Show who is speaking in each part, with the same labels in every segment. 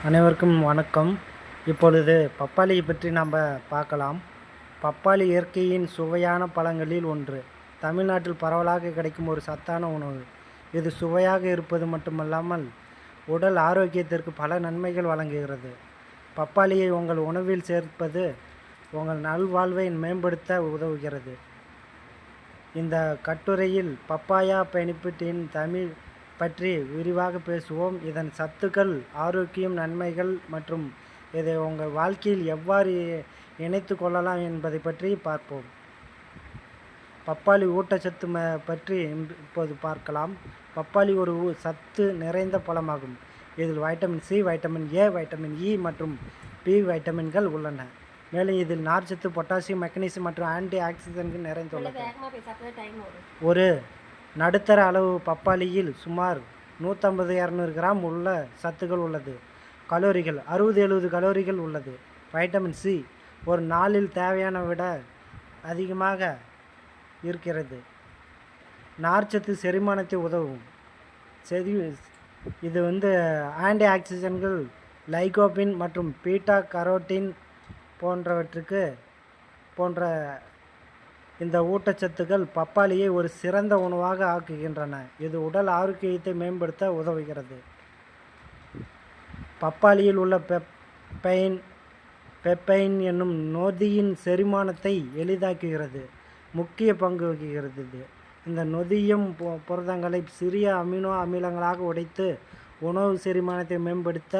Speaker 1: அனைவருக்கும் வணக்கம். இப்பொழுது பப்பாளியை பற்றி நாம் பார்க்கலாம். பப்பாளி இயற்கையின் சுவையான பழங்களில் ஒன்று. தமிழ்நாட்டில் பரவலாக கிடைக்கும் ஒரு சத்தான உணவு. இது சுவையாக இருப்பது மட்டுமல்லாமல் உடல் ஆரோக்கியத்திற்கு பல நன்மைகள் வழங்குகிறது. பப்பாளியை உங்கள் உணவில் சேர்ப்பது உங்கள் நல்வாழ்வை மேம்படுத்த உதவுகிறது. இந்த கட்டுரையில் பப்பாயா பெனிஃபிட்டின் தமிழ் பற்றி விரிவாக பேசுவோம். இதன் சத்துக்கள், ஆரோக்கியம், நன்மைகள் மற்றும் இதை உங்கள் வாழ்க்கையில் எவ்வாறு இணைத்து கொள்ளலாம் என்பதை பற்றி பார்ப்போம். பப்பாளி ஊட்டச்சத்து பற்றி இப்போது பார்க்கலாம். பப்பாளி ஒரு சத்து நிறைந்த பழமாகும். இதில் vitamin C, vitamin A, vitamin E மற்றும் பி வைட்டமின்கள் உள்ளன. மேலும் இதில் நார்ச்சத்து, பொட்டாசியம், மெக்னீசியம் மற்றும் ஆன்டி ஆக்சிடென்ட்கள் நிறைந்துள்ளது. ஒரு நடுத்தர அளவு பப்பாளியில் சுமார் 150-200 கிராம் உள்ள சத்துக்கள் உள்ளது. கலோரிகள் 60-70 கலோரிகள் உள்ளது. வைட்டமின் சி ஒரு நாளில் தேவையான விட அதிகமாக இருக்கிறது. நார்ச்சத்து செரிமானத்தை உதவும். இது ஆன்டி ஆக்சிடென்ட்கள் லைகோபின் மற்றும் பீட்டா கரோட்டின் போன்ற இந்த ஊட்டச்சத்துக்கள் பப்பாளியை ஒரு சிறந்த உணவாக ஆக்குகின்றன. இது உடல் ஆரோக்கியத்தை மேம்படுத்த உதவுகிறது. பப்பாளியில் உள்ள பெப்பைன் என்னும் நொதியின் செரிமானத்தை எளிதாக்குகிறது, முக்கிய பங்கு வகிக்கிறது. இந்த நொதியம் புரதங்களை சிறிய அமினோ அமிலங்களாக உடைத்து உணவு செரிமானத்தை மேம்படுத்த,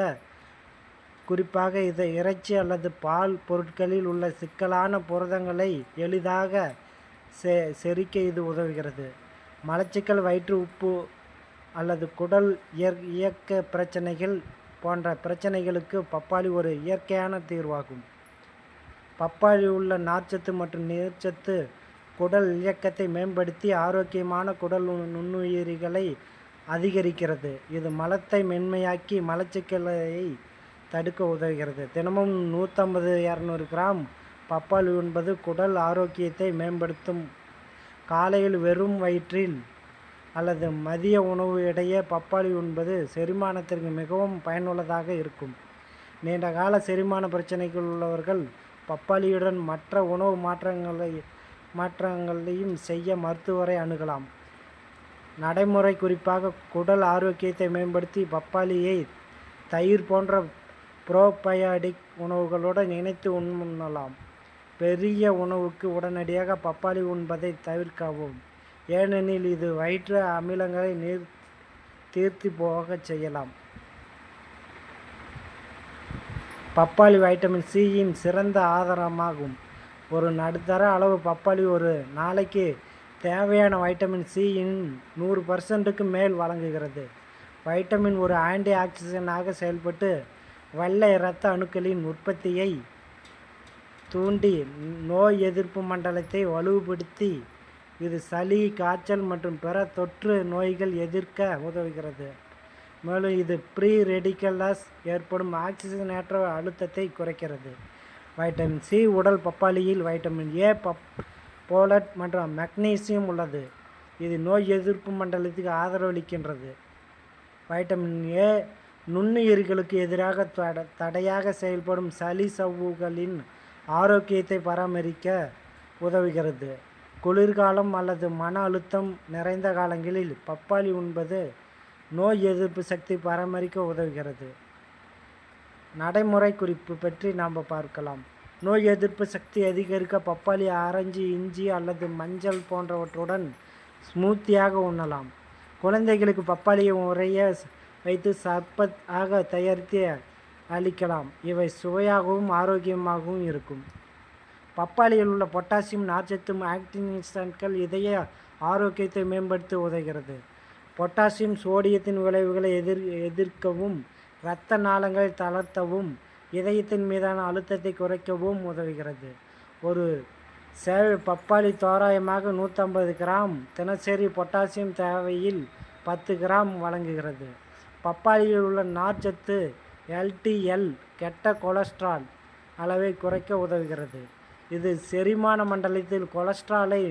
Speaker 1: குறிப்பாக இறைச்சி அல்லது பால் பொருட்களில் உள்ள சிக்கலான புரதங்களை எளிதாக செரிக்க இது உதவுகிறது. மலச்சிக்கல், வயிற்று உப்பு அல்லது குடல் இயக்க பிரச்சனைகள் போன்ற பிரச்சனைகளுக்கு பப்பாளி ஒரு இயற்கையான தீர்வாகும். பப்பாளி உள்ள நார்ச்சத்து மற்றும் நீர்ச்சத்து குடல் இயக்கத்தை மேம்படுத்தி ஆரோக்கியமான குடல் நுண்ணுயிரிகளை அதிகரிக்கிறது. இது மலத்தை மென்மையாக்கி மலச்சிக்கலை தடுக்க உதவுகிறது. தினமும் 150-200 கிராம் பப்பாளி உண்பது குடல் ஆரோக்கியத்தை மேம்படுத்தும். காலையில் வெறும் வயிற்றில் அல்லது மதிய உணவு இடையே பப்பாளி உண்பது செரிமானத்திற்கு மிகவும் பயனுள்ளதாக இருக்கும். நீண்டகால செரிமான பிரச்சனைகள் உள்ளவர்கள் பப்பாளியுடன் மற்ற உணவு மாற்றங்களையும் செய்ய மருத்துவரை அணுகலாம். நடைமுறை குறிப்பாக குடல் ஆரோக்கியத்தை மேம்படுத்தி பப்பாளியை தயிர் போன்ற ப்ரோபயாடிக் உணவுகளுடன் இணைத்து உண்ணலாம். பெரிய உணவுக்கு உடனடியாக பப்பாளி உண்பதை தவிர்க்கவும், ஏனெனில் இது வயிற்று அமிலங்களை தீர்த்து போகச் செய்யலாம். பப்பாளி வைட்டமின் சியின் சிறந்த ஆதாரமாகும். ஒரு நடுத்தர அளவு பப்பாளி ஒரு நாளைக்கு தேவையான வைட்டமின் சியின் 100%க்கு மேல் வழங்குகிறது. வைட்டமின் ஒரு ஆன்டி ஆக்சிடென்டாக செயல்பட்டு வெள்ளை இரத்த அணுக்களின் உற்பத்தியை தூண்டி நோய் எதிர்ப்பு மண்டலத்தை வலுப்படுத்தி இது சளி, காய்ச்சல் மற்றும் பிற தொற்று நோய்கள் எதிர்க்க உதவுகிறது. மேலும் இது ப்ரீ ரெடிக்கலஸ் ஏற்படும் ஆக்சிஜனேற்ற அழுத்தத்தை குறைக்கிறது. வைட்டமின் சி உடல் பப்பாளியில் வைட்டமின் ஏ, போலட் மற்றும் மெக்னீசியம் உள்ளது. இது நோய் எதிர்ப்பு மண்டலத்துக்கு ஆதரவளிக்கின்றது. வைட்டமின் ஏ நுண்ணுயிர்களுக்கு எதிராக தடையாக செயல்படும் சளி சவ்வுகளின் ஆரோக்கியத்தை பராமரிக்க உதவுகிறது. குளிர்காலம் அல்லது மன அழுத்தம் நிறைந்த காலங்களில் பப்பாளி உண்பது நோய் எதிர்ப்பு சக்தி பராமரிக்க உதவுகிறது. நடைமுறை குறிப்பு பற்றி நாம் பார்க்கலாம். நோய் எதிர்ப்பு சக்தி அதிகரிக்க பப்பாளி ஆரஞ்சு, இஞ்சி அல்லது மஞ்சள் போன்றவற்றுடன் ஸ்மூத்தியாக உண்ணலாம். குழந்தைகளுக்கு பப்பாளியை உறைய வைத்து சர்பத் ஆக தயாரித்து அளிக்கலாம். இவை சுவையாகவும் ஆரோக்கியமாகவும் இருக்கும். பப்பாளியில் உள்ள பொட்டாசியம், நார்ச்சத்து, ஆக்டினிஸ்டன்ட்கள் இதய ஆரோக்கியத்தை மேம்படுத்த உதவுகிறது. பொட்டாசியம் சோடியத்தின் விளைவுகளை எதிர்க்கவும், இரத்த நாளங்களை தளர்த்தவும், இதயத்தின் மீதான அழுத்தத்தை குறைக்கவும் உதவுகிறது. ஒரு சேவை பப்பாளி தோராயமாக 150 கிராம் தினசரி பொட்டாசியம் தேவையில் 10 கிராம் வழங்குகிறது. பப்பாளியில் உள்ள நார்ச்சத்து LDL கெட்ட கொலஸ்ட்ரால் அளவை குறைக்க உதவுகிறது. இது செரிமான மண்டலத்தில் கொலஸ்ட்ராலை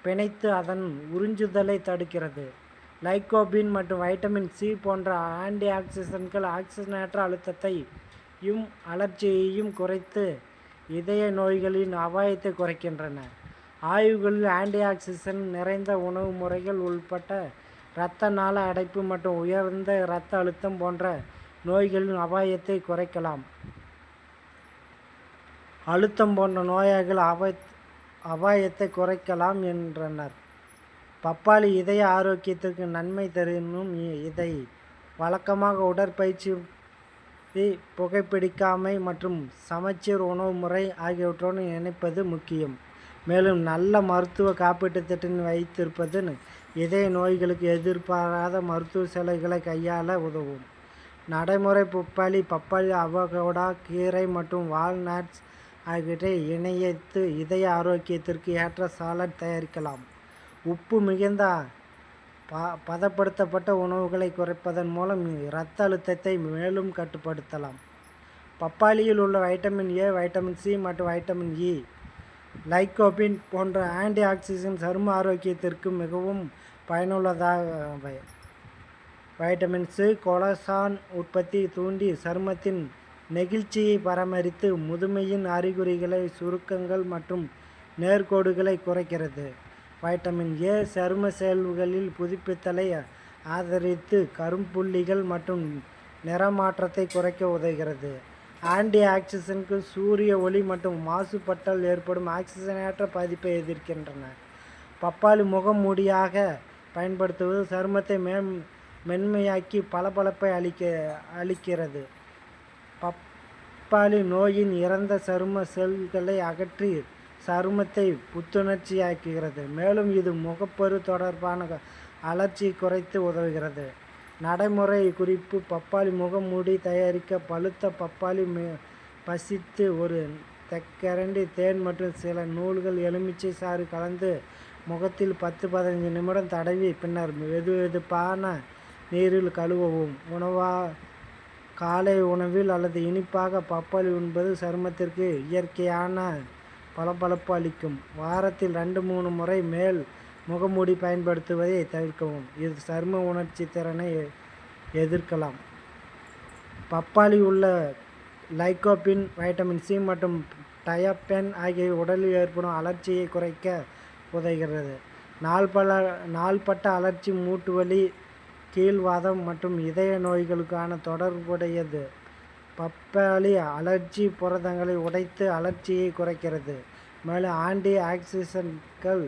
Speaker 1: பிணைத்து அதன் உறிஞ்சுதலை தடுக்கிறது. லைக்கோபின் மற்றும் வைட்டமின் சி போன்ற ஆன்டி ஆக்சிடென்ட்கள் ஆக்சிஜனேற்ற அழுத்தத்தையும் அலர்ஜியையும் குறைத்து இதய நோய்களின் அபாயத்தை குறைக்கின்றன. ஆய்வுகளில் ஆன்டி ஆக்சிடென்ட் நிறைந்த உணவு முறைகள் உட்பட்ட இரத்த நாள அடைப்பு மற்றும் உயர்ந்த இரத்த அழுத்தம் போன்ற நோய்களின் அபாயத்தை குறைக்கலாம். அழுத்தம் போன்ற நோய்கள் அபாயத்தை குறைக்கலாம் என்றனர். பப்பாளி இதய ஆரோக்கியத்திற்கு நன்மை தரும். இதை வழக்கமாக உடற்பயிற்சி, புகைப்பிடிக்காமை மற்றும் சமச்சீர் உணவு முறை ஆகியவற்றுடன் இணைப்பது முக்கியம். மேலும் நல்ல மருத்துவ காப்பீட்டு திட்டம் வைத்திருப்பது இதய நோய்களுக்கு எதிர்பாராத மருத்துவ செலவுகளை கையாள உதவும். நடைமுறை பப்பாளி, அவகோடா, கீரை மற்றும் வால்நட்ஸ் ஆகியவற்றை இணைத்து இதய ஆரோக்கியத்திற்கு ஏற்ற சாலட் தயாரிக்கலாம். உப்பு மிகுந்த பதப்படுத்தப்பட்ட உணவுகளை குறைப்பதன் மூலம் இரத்த அழுத்தத்தை மேலும் கட்டுப்படுத்தலாம். பப்பாளியில் உள்ள வைட்டமின் ஏ, வைட்டமின் சி மற்றும் வைட்டமின் இ, லைக்கோபின் போன்ற ஆன்டி ஆக்சிடென்ட் சரும ஆரோக்கியத்திற்கு மிகவும் பயனுள்ளதாகவை. வைட்டமின் சி கொலாஜன் உற்பத்தி தூண்டி சருமத்தின் நெகிழ்ச்சியை பராமரித்து முதுமையின் அறிகுறிகளை, சுருக்கங்கள் மற்றும் நேர்கோடுகளை குறைக்கிறது. வைட்டமின் ஏ சரும செல்களில் புதுப்பித்தலை ஆதரித்து கரும்புள்ளிகள் மற்றும் நிறமாற்றத்தை குறைக்க உதவுகிறது. ஆன்டி ஆக்சிடென்ட்கள் சூரிய ஒளி மற்றும் மாசுபட்டால் ஏற்படும் ஆக்சிஜனேற்ற பாதிப்பை எதிர்க்கின்றன. பப்பாளி முகமூடியாக பயன்படுத்துவது சருமத்தை மென்மையாக்கி பளபளப்பை அளிக்கிறது. பப்பாளி நோயின் இறந்த சரும செல்களை அகற்றி சருமத்தை புத்துணர்ச்சியாக்குகிறது. மேலும் இது முகப்பரு தொடர்பான அலர்ஜி குறைத்து உதவுகிறது. நடைமுறை குறிப்பு: பப்பாளி முகமூடி தயாரிக்க பழுத்த பப்பாளி பசித்து ஒரு தேக்கரண்டி தேன் மற்றும் சில நூல்கள் எலுமிச்சை சாறு கலந்து முகத்தில் 10-15 நிமிடம் தடவி பின்னர் வெதுவெதுப்பான நீரில் கழுவவும். காலை உணவில் அல்லது இனிப்பாக பப்பாளி உண்பது சருமத்திற்கு இயற்கையான பளபளப்பு அளிக்கும். வாரத்தில் 2-3 முறை மேல் முகமூடி பயன்படுத்துவதை தவிர்க்கவும். இது சரும உணர்ச்சி திறனை எதிர்க்கலாம். பப்பாளி உள்ள லைக்கோபின், வைட்டமின் சி மற்றும் டயபென் ஆகியவை உடலில் ஏற்படும் அலர்ஜியை குறைக்க உதவுகிறது. நாள்பட்ட அலர்ஜி, மூட்டு வலி, கீழ்வாதம் மற்றும் இதய நோய்களுக்கான தொடர்புடையது. பப்பாளி அலர்ஜி புரதங்களை உடைத்து அலர்ஜியை குறைக்கிறது. மேலும் ஆன்டி ஆக்சிடென்ட்கள்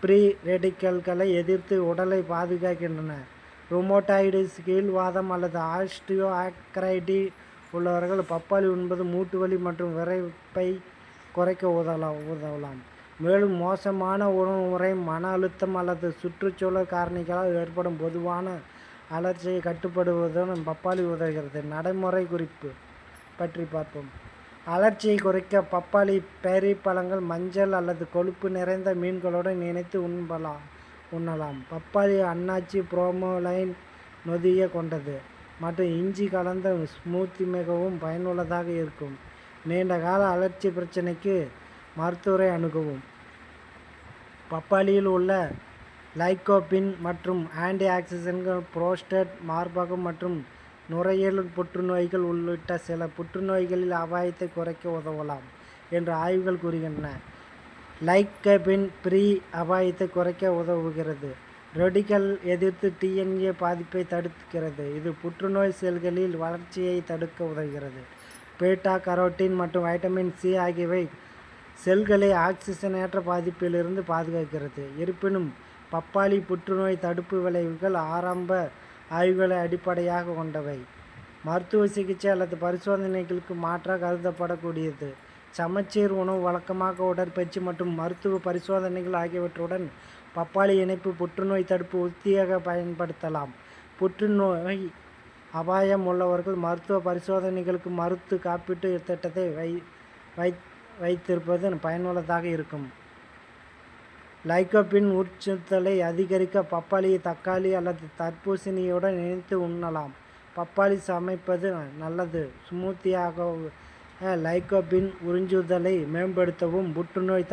Speaker 1: ஃப்ரீ ரேடிக்கல்களை எதிர்த்து உடலை பாதுகாக்கின்றன. ருமோட்டாய்டிஸ், கீழ்வாதம் அல்லது ஆஸ்டியோ ஆர்த்ரைட்டிஸ் உள்ளவர்கள் பப்பாளி உண்பது மூட்டு வலி மற்றும் விறைப்பை குறைக்க உதவலாம். மேலும் மோசமான உணவு முறை, மன அழுத்தம் அல்லது சுற்றுச்சூழல் காரணிகளால் ஏற்படும் பொதுவான அலர்ஜியை கட்டுப்படுத்துவதுடன் பப்பாளி உதவுகிறது. நடைமுறை குறிப்பு பற்றி பார்ப்போம். அலர்ஜியை குறைக்க பப்பாளி பெர்ரி பழங்கள் மஞ்சள் அல்லது கொழுப்பு நிறைந்த மீன்களுடன் இணைத்து உண்ணலாம். பப்பாளி அன்னாச்சி, புரோமோலைன் நொதிய கொண்டது மற்றும் இஞ்சி கலந்த ஸ்மூத்தி மிகவும் பயனுள்ளதாக இருக்கும். நீண்ட கால அலர்ஜி பிரச்சனைக்கு மருத்துவரை அணுகவும். பப்பாளியில் உள்ள லைக்கோபின் மற்றும் ஆன்டி ஆக்சிடென்ட்கள் புரோஸ்டேட், மார்பகம் மற்றும் நுரையீரல் புற்றுநோய்கள் உள்ளிட்ட சில புற்றுநோய்களில் அபாயத்தை குறைக்க உதவலாம் என்று ஆய்வுகள் கூறுகின்றன. லைக்கோபின் ஃப்ரீ அபாயத்தை குறைக்க உதவுகிறது. ரெடிக்கல் எதிர்த்து டிஎன்ஏ பாதிப்பை தடுக்கிறது. இது புற்றுநோய் செல்களில் வளர்ச்சியை தடுக்க உதவுகிறது. பீட்டா கரோட்டின் மற்றும் வைட்டமின் சி ஆகியவை செல்களை ஆக்சிஜனேற்ற பாதிப்பிலிருந்து பாதுகாக்கிறது. இருப்பினும் பப்பாளி புற்றுநோய் தடுப்பு விளைவுகள் ஆரம்ப ஆய்வுகளை அடிப்படையாக கொண்டவை. மருத்துவ சிகிச்சை அல்லது பரிசோதனைகளுக்கு மாற்றாக கருதப்படக்கூடியது. சமச்சீர் உணவு, வழக்கமாக உடற்பயிற்சி மற்றும் மருத்துவ பரிசோதனைகள் ஆகியவற்றுடன் பப்பாளி இணைப்பு புற்றுநோய் தடுப்பு உத்தியாக பயன்படுத்தலாம். புற்றுநோய் அபாயம் உள்ளவர்கள் மருத்துவ பரிசோதனைகளுக்கு மருத்துவ காப்பீட்டு திட்டத்தை வைத்திருப்பது பயனுள்ளதாக இருக்கும். லைக்கோபின் உட்செலுத்தலை அதிகரிக்க பப்பாளியை தக்காளி அல்லது தர்பூசணியுடன் இணைத்து உண்ணலாம். பப்பாளி சமைப்பது நல்லது. ஸ்மூத்தியாக லைக்கோபின் உறிஞ்சுதலை மேம்படுத்தவும் புற்றுநோய்